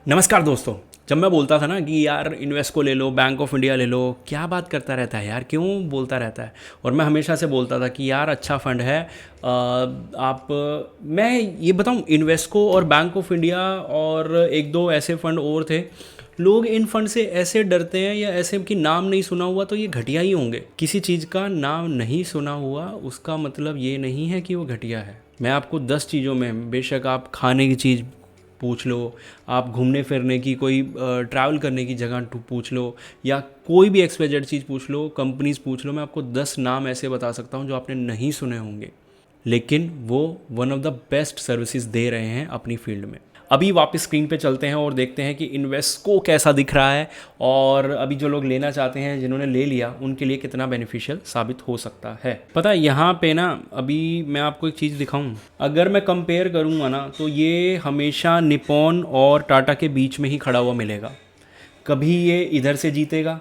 नमस्कार दोस्तों। जब मैं बोलता था ना कि यार इन्वेस्को ले लो, बैंक ऑफ इंडिया ले लो, क्या बात करता रहता है यार, क्यों बोलता रहता है। और मैं हमेशा से बोलता था कि यार अच्छा फंड है। आप मैं ये बताऊं, इन्वेस्को और बैंक ऑफ इंडिया और एक दो ऐसे फंड और थे। लोग इन फंड से ऐसे डरते हैं या ऐसे कि नाम नहीं सुना हुआ तो ये घटिया ही होंगे। किसी चीज़ का नाम नहीं सुना हुआ उसका मतलब ये नहीं है कि वो घटिया है। मैं आपको 10 चीज़ों में, बेशक आप खाने की चीज़ पूछ लो, आप घूमने फिरने की कोई ट्रैवल करने की जगह पूछ लो, या कोई भी एक्सवाइजेड चीज़ पूछ लो, कंपनीज पूछ लो, मैं आपको 10 नाम ऐसे बता सकता हूँ जो आपने नहीं सुने होंगे, लेकिन वो one of the best services दे रहे हैं अपनी फील्ड में। अभी वापस स्क्रीन पे चलते हैं और देखते हैं कि इन्वेस्को कैसा दिख रहा है, और अभी जो लोग लेना चाहते हैं, जिन्होंने ले लिया, उनके लिए कितना बेनिफिशियल साबित हो सकता है। पता है यहाँ पे ना, अभी मैं आपको एक चीज़ दिखाऊं, अगर मैं कंपेयर करूँगा ना तो ये हमेशा निप्पॉन और टाटा के बीच में ही खड़ा हुआ मिलेगा। कभी ये इधर से जीतेगा,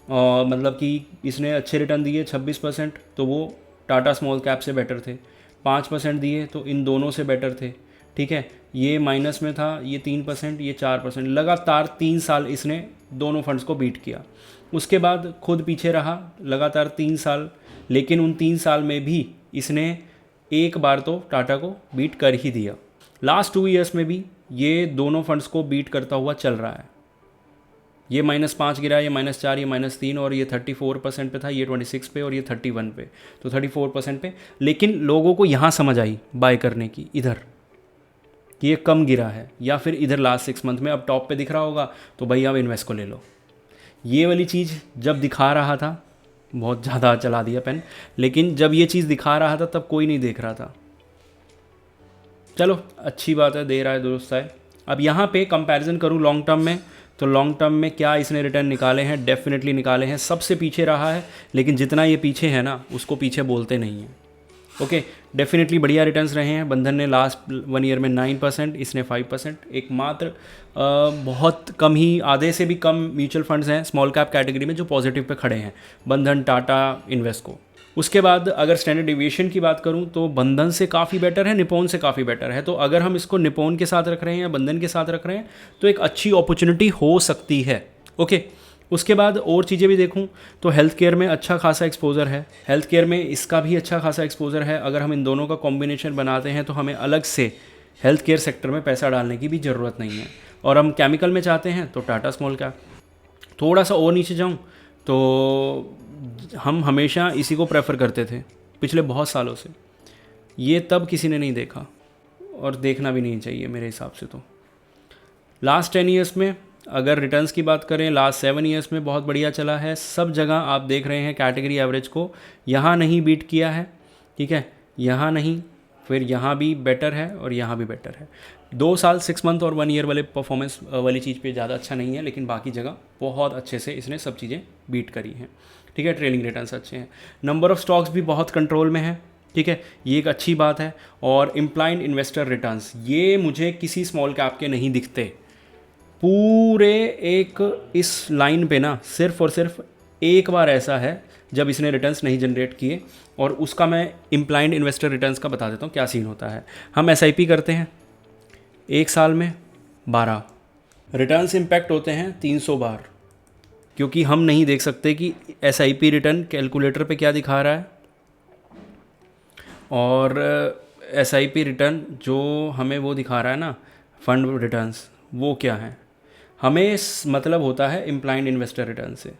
और मतलब कि इसने अच्छे रिटर्न दिए 26%, तो वो टाटा स्मॉल कैप से बेटर थे। 5% दिए तो इन दोनों से बेटर थे। ठीक है, ये माइनस में था, ये 3%, ये 4%। लगातार 3 साल इसने दोनों फंड्स को बीट किया। उसके बाद खुद पीछे रहा लगातार 3 साल, लेकिन उन 3 साल में भी इसने एक बार तो टाटा को बीट कर ही दिया। लास्ट 2 ईयर्स में भी ये दोनों फंड्स को बीट करता हुआ चल रहा है। ये -5 गिरा, ये -4, ये -3, और ये 34% पे था, ये 26 पे, और ये 31 पे, तो 34% पे। लेकिन लोगों को यहाँ समझ आई बाय करने की, इधर कि ये कम गिरा है, या फिर इधर लास्ट 6 मंथ में अब टॉप पे दिख रहा होगा, तो भाई अब इन्वेस्ट को ले लो। ये वाली चीज़ जब दिखा रहा था, बहुत ज़्यादा चला दिया पेन, लेकिन जब ये चीज़ दिखा रहा था तब कोई नहीं देख रहा था। चलो अच्छी बात है, दे रहा है दोस्त है। अब यहाँ पे कंपैरिजन करूँ लॉन्ग टर्म में, तो लॉन्ग टर्म में क्या इसने रिटर्न निकाले हैं, डेफिनेटली निकाले हैं। सबसे पीछे रहा है, लेकिन जितना ये पीछे है ना, उसको पीछे बोलते नहीं हैं। ओके, डेफिनेटली बढ़िया रिटर्न्स रहे हैं। बंधन ने लास्ट 1 ईयर में 9%, इसने 5%। एकमात्र बहुत कम ही, आधे से भी कम म्यूचुअल फंड्स हैं स्मॉल कैप कैटेगरी में जो पॉजिटिव पे खड़े हैं, बंधन, टाटा, इन्वेस्को। उसके बाद अगर स्टैंडर्ड डिविएशन की बात करूं तो बंधन से काफ़ी बेटर है, निप्पॉन से काफ़ी बेटर है। तो अगर हम इसको निप्पॉन के साथ रख रहे हैं या बंधन के साथ रख रहे हैं तो एक अच्छी अपॉर्चुनिटी हो सकती है। ओके, उसके बाद और चीज़ें भी देखूं तो हेल्थ केयर में अच्छा खासा एक्सपोजर है, हेल्थ केयर में इसका भी अच्छा खासा एक्सपोजर है। अगर हम इन दोनों का कॉम्बिनेशन बनाते हैं तो हमें अलग से हेल्थ केयर सेक्टर में पैसा डालने की भी ज़रूरत नहीं है। और हम केमिकल में चाहते हैं तो टाटा स्मॉल कैप। थोड़ा सा और नीचे जाऊँ तो हम हमेशा इसी को प्रेफर करते थे पिछले बहुत सालों से। ये तब किसी ने नहीं देखा, और देखना भी नहीं चाहिए मेरे हिसाब से। तो लास्ट 10 ईयर्स में अगर रिटर्न्स की बात करें, लास्ट 7 ईयर्स में बहुत बढ़िया चला है। सब जगह आप देख रहे हैं कैटेगरी एवरेज को यहाँ नहीं बीट किया है। ठीक है, यहाँ नहीं, फिर यहाँ भी बेटर है और यहाँ भी बेटर है। 2 साल 6 मंथ और 1 ईयर वाले परफॉर्मेंस वाली चीज़ पे ज़्यादा अच्छा नहीं है, लेकिन बाकी जगह बहुत अच्छे से इसने सब चीज़ें बीट करी हैं। ठीक है, ट्रेलिंग रिटर्न्स अच्छे हैं, नंबर ऑफ स्टॉक्स भी बहुत कंट्रोल में है। ठीक है, ये एक अच्छी बात है। और इम्प्लाइड इन्वेस्टर रिटर्न्स, ये मुझे किसी स्मॉल कैप के नहीं दिखते। पूरे एक इस लाइन पे ना सिर्फ और सिर्फ एक बार ऐसा है जब इसने रिटर्न्स नहीं जनरेट किए, और उसका मैं इम्प्लाइड इन्वेस्टर रिटर्न्स का बता देता हूँ क्या सीन होता है। हम SIP करते हैं, 1 साल में 12 रिटर्न्स इम्पैक्ट होते हैं 300 बार, क्योंकि हम नहीं देख सकते कि SIP रिटर्न कैलकुलेटर पे क्या दिखा रहा है, और SIP रिटर्न जो हमें वो दिखा रहा है ना, फंड रिटर्न्स, वो क्या है। हमें मतलब होता है इम्प्लाइड इन्वेस्टर रिटर्न से,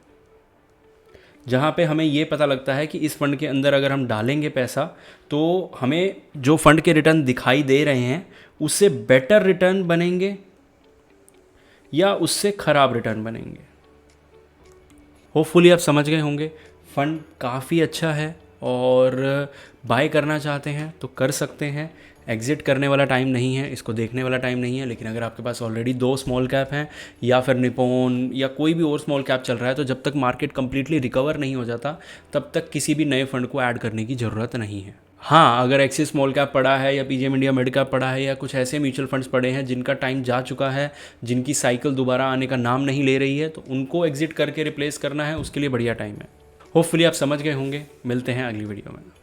जहाँ पे हमें ये पता लगता है कि इस फंड के अंदर अगर हम डालेंगे पैसा तो हमें जो फंड के रिटर्न दिखाई दे रहे हैं उससे बेटर रिटर्न बनेंगे या उससे ख़राब रिटर्न बनेंगे। होपफुली आप समझ गए होंगे। फंड काफ़ी अच्छा है, और बाय करना चाहते हैं तो कर सकते हैं। एग्जिट करने वाला टाइम नहीं है, इसको देखने वाला टाइम नहीं है। लेकिन अगर आपके पास ऑलरेडी 2 स्मॉल कैप हैं या फिर निप्पॉन या कोई भी और स्मॉल कैप चल रहा है, तो जब तक मार्केट कंप्लीटली रिकवर नहीं हो जाता तब तक किसी भी नए फंड को ऐड करने की ज़रूरत नहीं है। हाँ, अगर एक्सिस स्मॉल कैप पड़ा है या PGM इंडिया मिड कैप पड़ा है या कुछ ऐसे म्यूचुअल फंड्स पड़े हैं जिनका टाइम जा चुका है, जिनकी साइकिल दोबारा आने का नाम नहीं ले रही है, तो उनको एग्जिट करके रिप्लेस करना है, उसके लिए बढ़िया टाइम है। होपफुली आप समझ गए होंगे। मिलते हैं अगली वीडियो में।